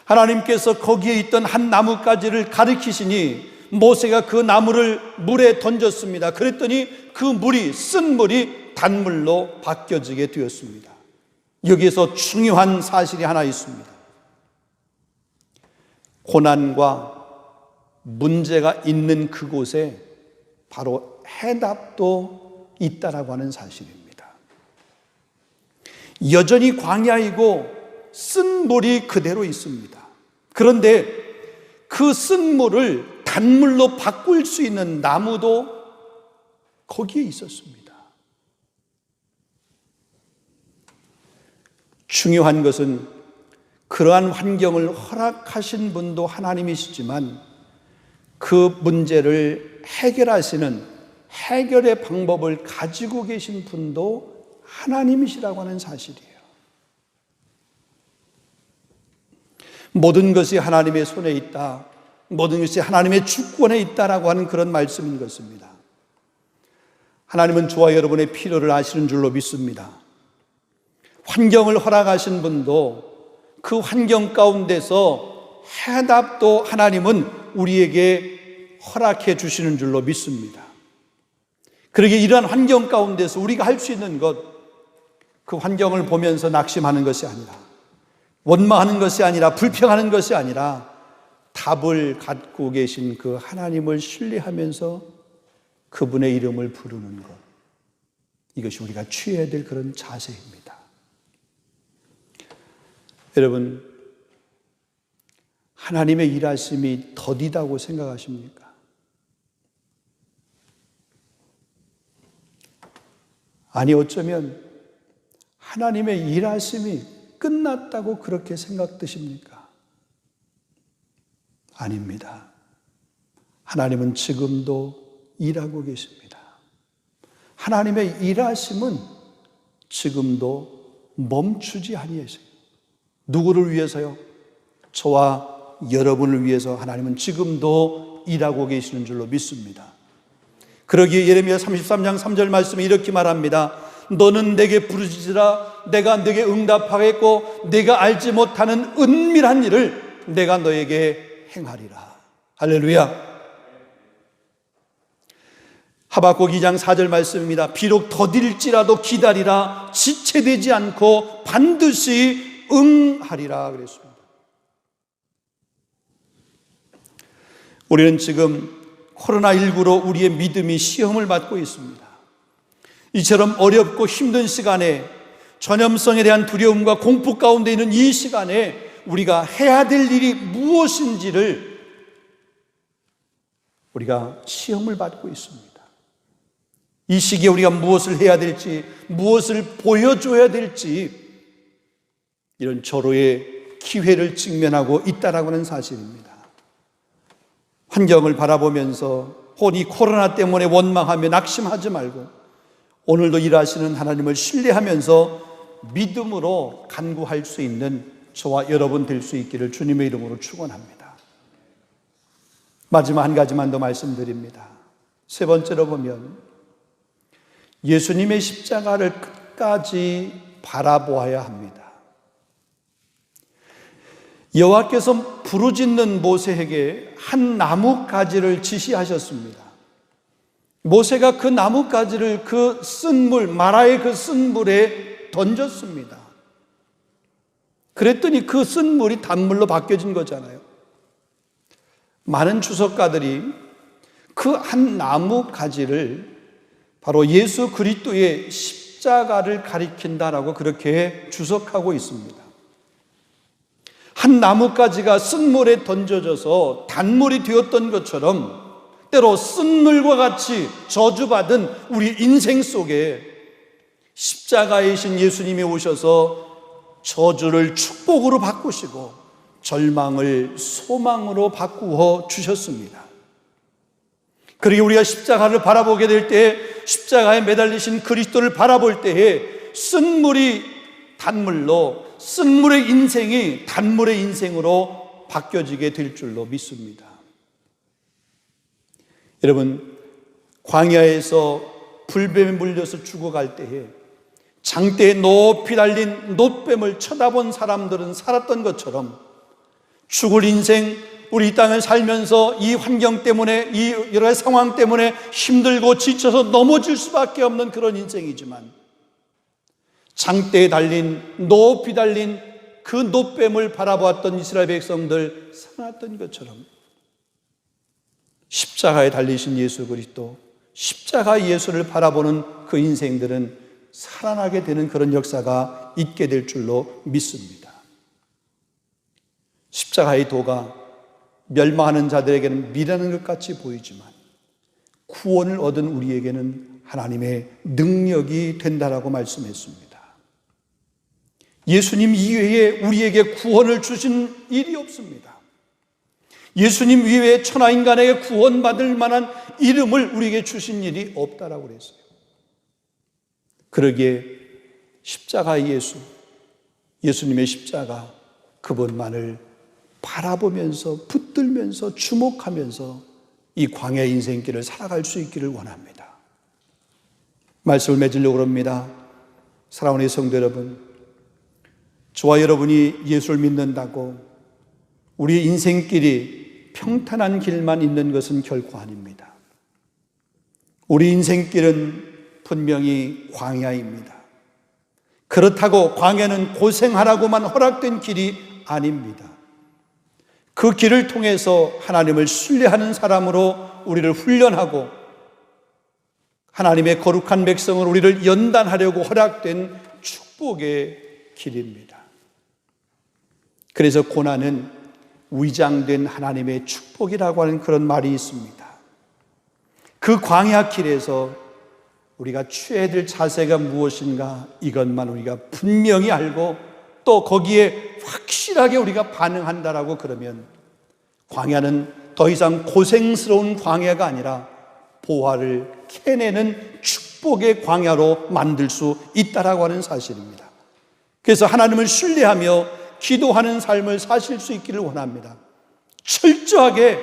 하나님께서 거기에 있던 한 나뭇가지를 가리키시니 모세가 그 나무를 물에 던졌습니다. 그랬더니 그 물이, 쓴 물이 단물로 바뀌어지게 되었습니다. 여기에서 중요한 사실이 하나 있습니다. 고난과 문제가 있는 그곳에 바로 해답도 있다라고 하는 사실입니다. 여전히 광야이고 쓴 물이 그대로 있습니다. 그런데 그 쓴 물을 단물로 바꿀 수 있는 나무도 거기에 있었습니다. 중요한 것은 그러한 환경을 허락하신 분도 하나님이시지만 그 문제를 해결하시는 해결의 방법을 가지고 계신 분도 하나님이시라고 하는 사실이에요. 모든 것이 하나님의 손에 있다, 모든 것이 하나님의 주권에 있다라고 하는 그런 말씀인 것입니다. 하나님은 저와 여러분의 필요를 아시는 줄로 믿습니다. 환경을 허락하신 분도 그 환경 가운데서 해답도 하나님은 우리에게 허락해 주시는 줄로 믿습니다. 그러기에 이러한 환경 가운데서 우리가 할 수 있는 것, 그 환경을 보면서 낙심하는 것이 아니라, 원망하는 것이 아니라, 불평하는 것이 아니라 답을 갖고 계신 그 하나님을 신뢰하면서 그분의 이름을 부르는 것, 이것이 우리가 취해야 될 그런 자세입니다. 여러분, 하나님의 일하심이 더디다고 생각하십니까? 아니, 어쩌면 하나님의 일하심이 끝났다고 그렇게 생각되십니까? 아닙니다. 하나님은 지금도 일하고 계십니다. 하나님의 일하심은 지금도 멈추지 아니하세요. 누구를 위해서요? 저와 여러분을 위해서 하나님은 지금도 일하고 계시는 줄로 믿습니다. 그러기에 예레미야 33장 3절 말씀에 이렇게 말합니다. 너는 내게 부르짖으라 내가 네게 응답하겠고 내가 알지 못하는 은밀한 일을 내가 너에게 행하리라. 할렐루야. 하박국 2장 4절 말씀입니다. 비록 더딜지라도 기다리라 지체되지 않고 반드시 응하리라 그랬습니다. 우리는 지금 코로나19로 우리의 믿음이 시험을 받고 있습니다. 이처럼 어렵고 힘든 시간에 전염성에 대한 두려움과 공포 가운데 있는 이 시간에 우리가 해야 될 일이 무엇인지를 우리가 시험을 받고 있습니다. 이 시기에 우리가 무엇을 해야 될지, 무엇을 보여줘야 될지, 이런 절호의 기회를 직면하고 있다라고 하는 사실입니다. 환경을 바라보면서 이 코로나 때문에 원망하며 낙심하지 말고 오늘도 일하시는 하나님을 신뢰하면서 믿음으로 간구할 수 있는 저와 여러분 될 수 있기를 주님의 이름으로 축원합니다. 마지막 한 가지만 더 말씀드립니다. 세 번째로 보면 예수님의 십자가를 끝까지 바라보아야 합니다. 여호와께서 부르짖는 모세에게 한 나뭇가지를 지시하셨습니다. 모세가 그 나뭇가지를 그 쓴물, 마라의 그 쓴물에 던졌습니다. 그랬더니 그 쓴물이 단물로 바뀌어진 거잖아요. 많은 주석가들이 그 한 나뭇가지를 바로 예수 그리스도의 십자가를 가리킨다라고 그렇게 주석하고 있습니다. 한 나뭇가지가 쓴물에 던져져서 단물이 되었던 것처럼 때로 쓴물과 같이 저주받은 우리 인생 속에 십자가이신 예수님이 오셔서 저주를 축복으로 바꾸시고 절망을 소망으로 바꾸어 주셨습니다. 그러게 우리가 십자가를 바라보게 될 때, 십자가에 매달리신 그리스도를 바라볼 때에 쓴물이 단물로, 쓴물의 인생이 단물의 인생으로 바뀌어지게 될 줄로 믿습니다. 여러분, 광야에서 불뱀에 물려서 죽어갈 때에 장대에 높이 달린 놋뱀을 쳐다본 사람들은 살았던 것처럼 죽을 인생, 우리 이 땅을 살면서 이 환경 때문에, 이 여러 가지 상황 때문에 힘들고 지쳐서 넘어질 수밖에 없는 그런 인생이지만 장대에 달린, 높이 달린 그 놋뱀을 바라보았던 이스라엘 백성들 살았던 것처럼 십자가에 달리신 예수 그리스도, 십자가 예수를 바라보는 그 인생들은 살아나게 되는 그런 역사가 있게 될 줄로 믿습니다. 십자가의 도가 멸망하는 자들에게는 미련한 것 같이 보이지만 구원을 얻은 우리에게는 하나님의 능력이 된다라고 말씀했습니다. 예수님 이외에 우리에게 구원을 주신 일이 없습니다. 예수님 이외에 천하인간에게 구원받을 만한 이름을 우리에게 주신 일이 없다라고 그랬어요. 그러기에 십자가 예수, 예수님의 십자가, 그분만을 바라보면서 붙들면서 주목하면서 이 광야 인생길을 살아갈 수 있기를 원합니다. 말씀을 맺으려고 합니다. 사랑하는 성도 여러분, 저와 여러분이 예수를 믿는다고 우리 인생길이 평탄한 길만 있는 것은 결코 아닙니다. 우리 인생길은 분명히 광야입니다. 그렇다고 광야는 고생하라고만 허락된 길이 아닙니다. 그 길을 통해서 하나님을 신뢰하는 사람으로 우리를 훈련하고 하나님의 거룩한 백성을 우리를 연단하려고 허락된 축복의 길입니다. 그래서 고난은 위장된 하나님의 축복이라고 하는 그런 말이 있습니다. 그 광야 길에서 우리가 취해야 될 자세가 무엇인가, 이것만 우리가 분명히 알고 또 거기에 확실하게 우리가 반응한다라고 그러면 광야는 더 이상 고생스러운 광야가 아니라 보화를 캐내는 축복의 광야로 만들 수 있다라고 하는 사실입니다. 그래서 하나님을 신뢰하며 기도하는 삶을 사실 수 있기를 원합니다. 철저하게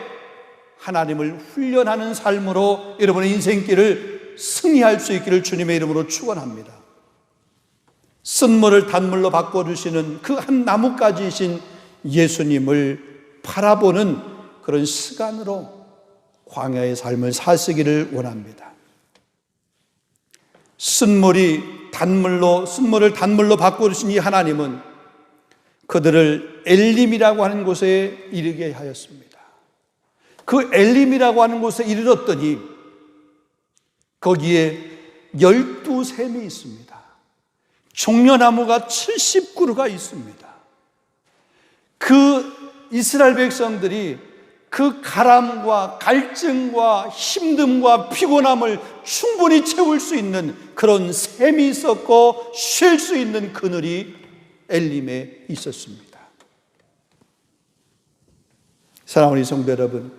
하나님을 훈련하는 삶으로 여러분의 인생길을 승리할 수 있기를 주님의 이름으로 축원합니다. 쓴물을 단물로 바꿔주시는 그 한 나뭇가지이신 예수님을 바라보는 그런 시간으로 광야의 삶을 사시기를 원합니다. 쓴물을 단물로 바꿔주신 이 하나님은 그들을 엘림이라고 하는 곳에 이르게 하였습니다. 그 엘림이라고 하는 곳에 이르렀더니 거기에 12샘이 있습니다. 종려나무가 70그루가 있습니다. 그 이스라엘 백성들이 그 가람과 갈증과 힘듦과 피곤함을 충분히 채울 수 있는 그런 샘이 있었고 쉴 수 있는 그늘이 엘림에 있었습니다. 사랑하는 성도 여러분,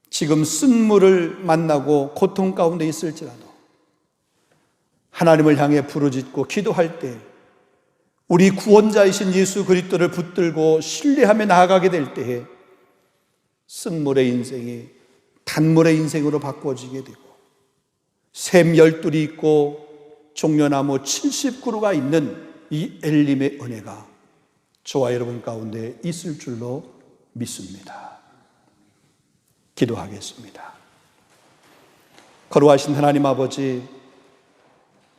지금 쓴물을 만나고 고통 가운데 있을지라도 하나님을 향해 부르짖고 기도할 때 우리 구원자이신 예수 그리스도를 붙들고 신뢰하며 나아가게 될 때에 쓴물의 인생이 단물의 인생으로 바꿔지게 되고 샘 12이 있고 종려나무 70그루가 있는 이 엘림의 은혜가 저와 여러분 가운데 있을 줄로 믿습니다. 기도하겠습니다. 거룩하신 하나님 아버지,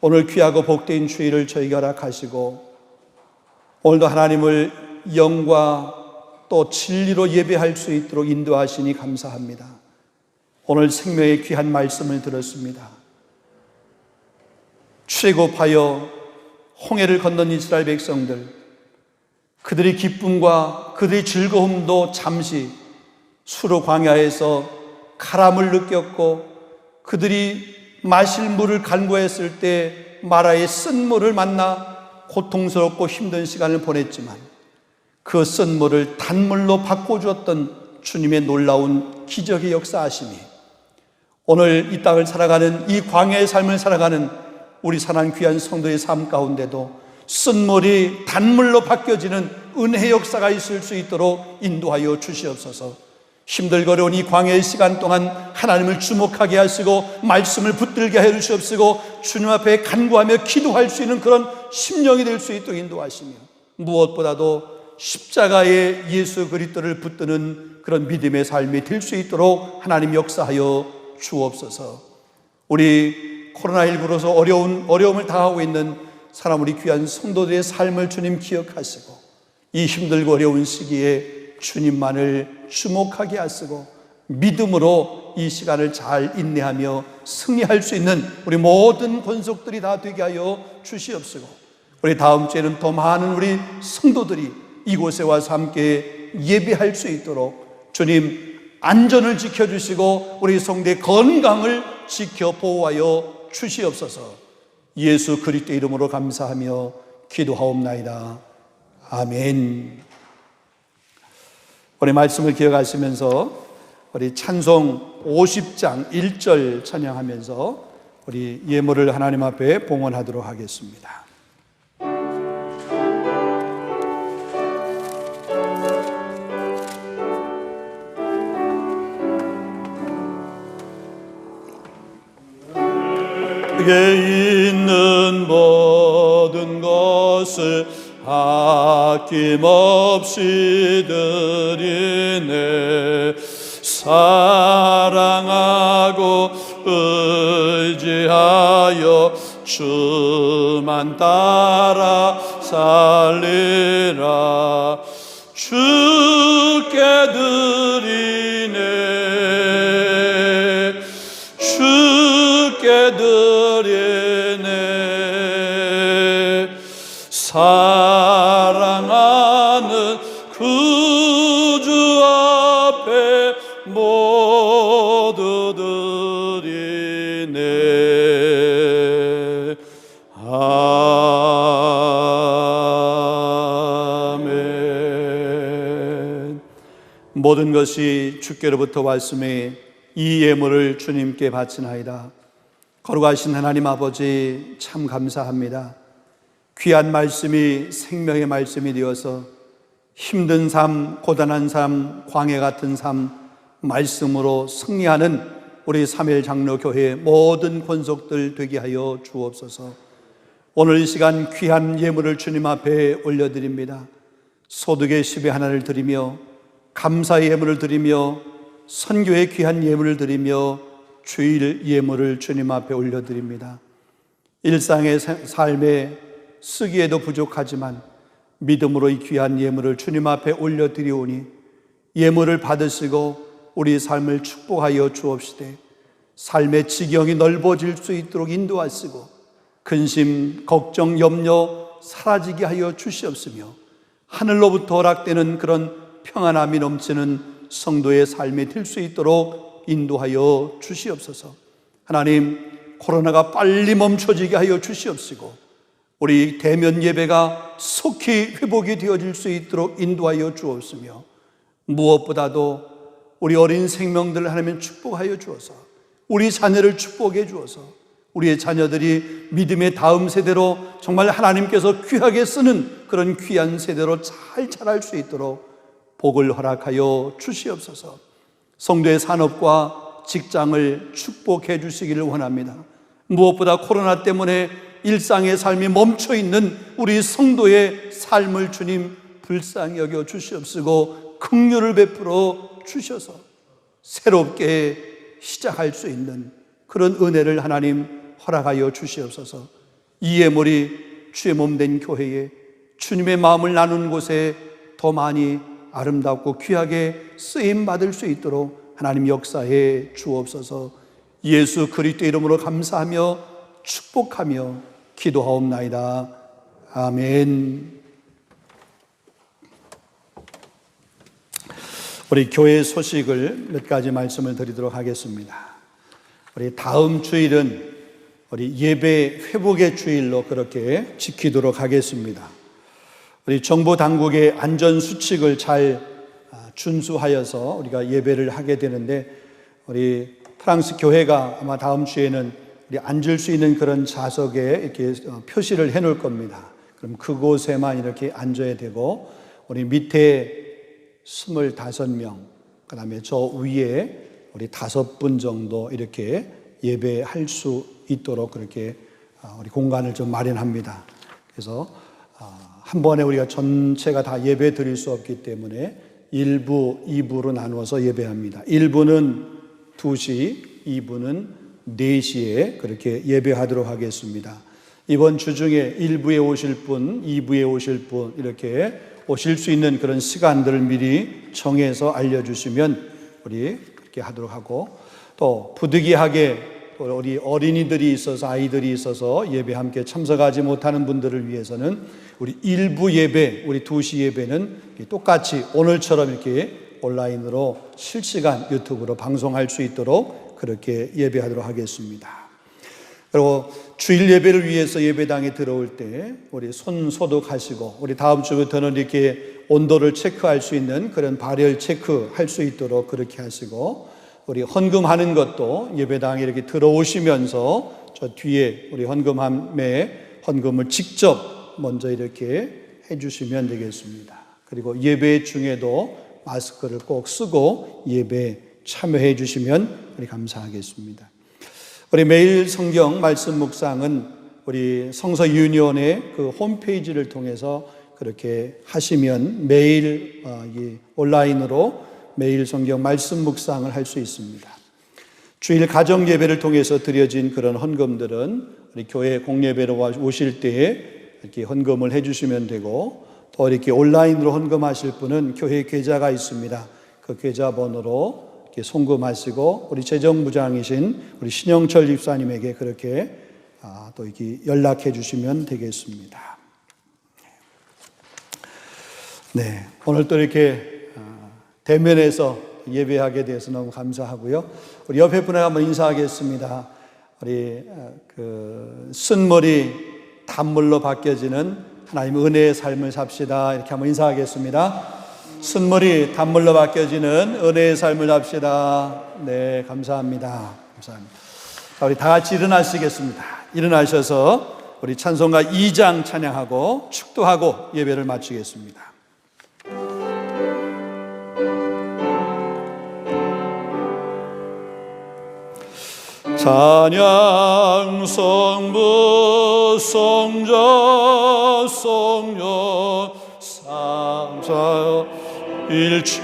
오늘 귀하고 복된 주일을 저희에게 허락하시고 오늘도 하나님을 영과 또 진리로 예배할 수 있도록 인도하시니 감사합니다. 오늘 생명의 귀한 말씀을 들었습니다. 출애굽하여 홍해를 건넌 이스라엘 백성들, 그들의 기쁨과 그들의 즐거움도 잠시 수로 광야에서 카람을 느꼈고, 그들이 마실 물을 간구했을 때 마라의 쓴물을 만나 고통스럽고 힘든 시간을 보냈지만, 그 쓴물을 단물로 바꿔주었던 주님의 놀라운 기적의 역사하심이 오늘 이 땅을 살아가는, 이 광야의 삶을 살아가는 우리 사랑하는 귀한 성도의 삶 가운데도 쓴물이 단물로 바뀌어지는 은혜의 역사가 있을 수 있도록 인도하여 주시옵소서. 힘들고 어려운 이 광야의 시간 동안 하나님을 주목하게 하시고 말씀을 붙들게 해 주시옵시고, 주님 앞에 간구하며 기도할 수 있는 그런 심령이 될 수 있도록 인도하시며, 무엇보다도 십자가에 예수 그리스도를 붙드는 그런 믿음의 삶이 될 수 있도록 하나님 역사하여 주옵소서. 우리 코로나19로서 어려움을 당하고 있는 사람, 우리 귀한 성도들의 삶을 주님 기억하시고, 이 힘들고 어려운 시기에 주님만을 주목하게 하시고 믿음으로 이 시간을 잘 인내하며 승리할 수 있는 우리 모든 권속들이 다 되게 하여 주시옵시고, 우리 다음 주에는 더 많은 우리 성도들이 이곳에 와서 함께 예배할 수 있도록 주님 안전을 지켜주시고 우리 성도의 건강을 지켜 보호하여 주시옵소서. 예수 그리스도 이름으로 감사하며 기도하옵나이다. 아멘. 우리 말씀을 기억하시면서 우리 찬송 50장 1절 찬양하면서 우리 예물을 하나님 앞에 봉헌하도록 하겠습니다. 내게 있는 모든 것을 아낌없이 드리네. 사랑하고 의지하여 주만 따라 살리라. 주께 드리네, 주께 드리네. 사랑하는 구주 앞에 모두 드리네. 아멘. 모든 것이 주께로부터 왔음에 이 예물을 주님께 바치나이다. 거룩하신 하나님 아버지, 참 감사합니다. 귀한 말씀이 생명의 말씀이 되어서 힘든 삶, 고단한 삶, 광야 같은 삶 말씀으로 승리하는 우리 삼일 장로교회의 모든 권속들 되게 하여 주옵소서. 오늘 이 시간 귀한 예물을 주님 앞에 올려드립니다. 소득의 10의 하나를 드리며 감사의 예물을 드리며 선교의 귀한 예물을 드리며 주일 예물을 주님 앞에 올려드립니다. 일상의 삶에 쓰기에도 부족하지만 믿음으로 이 귀한 예물을 주님 앞에 올려드리오니 예물을 받으시고 우리 삶을 축복하여 주옵시되 삶의 지경이 넓어질 수 있도록 인도하시고 근심, 걱정, 염려 사라지게 하여 주시옵시며 하늘로부터 허락되는 그런 평안함이 넘치는 성도의 삶이 될 수 있도록 인도하여 주시옵소서. 하나님, 코로나가 빨리 멈춰지게 하여 주시옵시고 우리 대면 예배가 속히 회복이 되어질 수 있도록 인도하여 주옵시며 무엇보다도 우리 어린 생명들을 하나님 축복하여 주어서 우리 자녀를 축복해 주어서 우리의 자녀들이 믿음의 다음 세대로 정말 하나님께서 귀하게 쓰는 그런 귀한 세대로 잘 자랄 수 있도록 복을 허락하여 주시옵소서. 성도의 산업과 직장을 축복해 주시기를 원합니다. 무엇보다 코로나 때문에 일상의 삶이 멈춰있는 우리 성도의 삶을 주님 불쌍히 여겨 주시옵시고 긍휼을 베풀어 주셔서 새롭게 시작할 수 있는 그런 은혜를 하나님 허락하여 주시옵소서. 이 예물이 주의 몸된 교회에 주님의 마음을 나누는 곳에 더 많이 아름답고 귀하게 쓰임받을 수 있도록 하나님 역사해 주옵소서. 예수 그리스도 이름으로 감사하며 축복하며 기도하옵나이다. 아멘. 우리 교회 소식을 몇 가지 말씀을 드리도록 하겠습니다. 우리 다음 주일은 우리 예배 회복의 주일로 그렇게 지키도록 하겠습니다. 우리 정부 당국의 안전 수칙을 잘 준수하여서 우리가 예배를 하게 되는데, 우리 프랑스 교회가 아마 다음 주에는 우리 앉을 수 있는 그런 좌석에 이렇게 표시를 해 놓을 겁니다. 그럼 그곳에만 이렇게 앉아야 되고, 우리 밑에 25명, 그 다음에 저 위에 우리 5분 정도 이렇게 예배할 수 있도록 그렇게 우리 공간을 좀 마련합니다. 그래서 한 번에 우리가 전체가 다 예배 드릴 수 없기 때문에 1부, 2부로 나누어서 예배합니다. 1부는 2시, 2부는 4시에 그렇게 예배하도록 하겠습니다. 이번 주 중에 1부에 오실 분, 2부에 오실 분 이렇게 오실 수 있는 그런 시간들을 미리 정해서 알려주시면 우리 그렇게 하도록 하고, 또 부득이하게 우리 어린이들이 있어서 아이들이 있어서 예배 함께 참석하지 못하는 분들을 위해서는 우리 1부 예배, 우리 2시 예배는 똑같이 오늘처럼 이렇게 온라인으로 실시간 유튜브로 방송할 수 있도록 그렇게 예배하도록 하겠습니다. 그리고 주일 예배를 위해서 예배당에 들어올 때 우리 손 소독하시고, 우리 다음 주부터는 이렇게 온도를 체크할 수 있는 그런 발열 체크할 수 있도록 그렇게 하시고, 우리 헌금하는 것도 예배당에 이렇게 들어오시면서 저 뒤에 우리 헌금함에 헌금을 직접 먼저 이렇게 해주시면 되겠습니다. 그리고 예배 중에도 마스크를 꼭 쓰고 예배 참여해 주시면 우리 감사하겠습니다. 우리 매일 성경 말씀 묵상은 우리 성서 유니온의 그 홈페이지를 통해서 그렇게 하시면 매일 온라인으로 매일 성경 말씀 묵상을 할 수 있습니다. 주일 가정 예배를 통해서 드려진 그런 헌금들은 우리 교회 공예배로 오실 때에 이렇게 헌금을 해주시면 되고, 또 이렇게 온라인으로 헌금하실 분은 교회 계좌가 있습니다. 그 계좌 번호로 이렇게 송금하시고, 우리 재정부장이신 우리 신영철 집사님에게 그렇게 또 이렇게 연락해 주시면 되겠습니다. 네, 오늘 또 이렇게 대면에서 예배하게 돼서 너무 감사하고요. 우리 옆에 분에게 한번 인사하겠습니다. 우리 쓴물이 단물로 바뀌어지는 하나님의 은혜의 삶을 삽시다. 이렇게 한번 인사하겠습니다. 쓴물이 단물로 바뀌어지는 은혜의 삶을 삽시다. 네, 감사합니다. 감사합니다. 자, 우리 다 같이 일어나시겠습니다. 일어나셔서 우리 찬송가 2장 찬양하고 축도하고 예배를 마치겠습니다. 찬양 성부 성자 성령 삼사 일체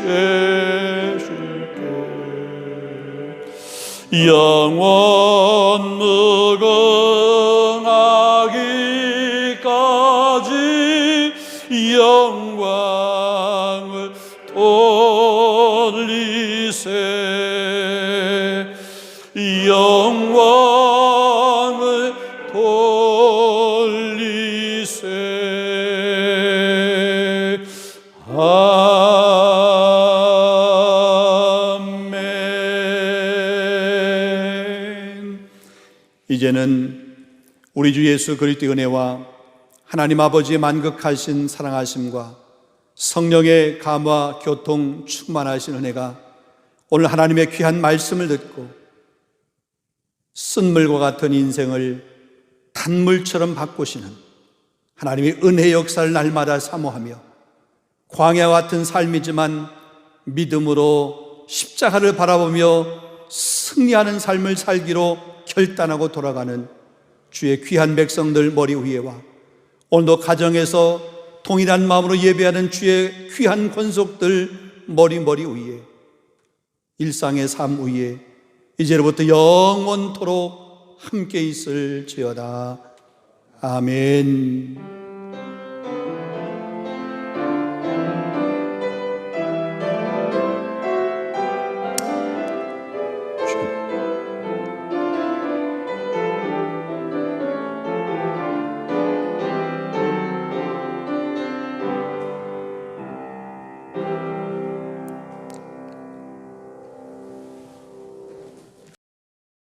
주께 영원 무궁하기까지 영광을 돌리세. 영광을 돌리세. 아멘. 이제는 우리 주 예수 그리스도의 은혜와 하나님 아버지의 만극하신 사랑하심과 성령의 감화 교통 충만하신 은혜가 오늘 하나님의 귀한 말씀을 듣고 쓴물과 같은 인생을 단물처럼 바꾸시는 하나님의 은혜 역사를 날마다 사모하며 광야와 같은 삶이지만 믿음으로 십자가를 바라보며 승리하는 삶을 살기로 결단하고 돌아가는 주의 귀한 백성들 머리 위에와 오늘도 가정에서 동일한 마음으로 예배하는 주의 귀한 권속들 머리 위에 일상의 삶 위에 이제로부터 영원토록 함께 있을지어다. 아멘.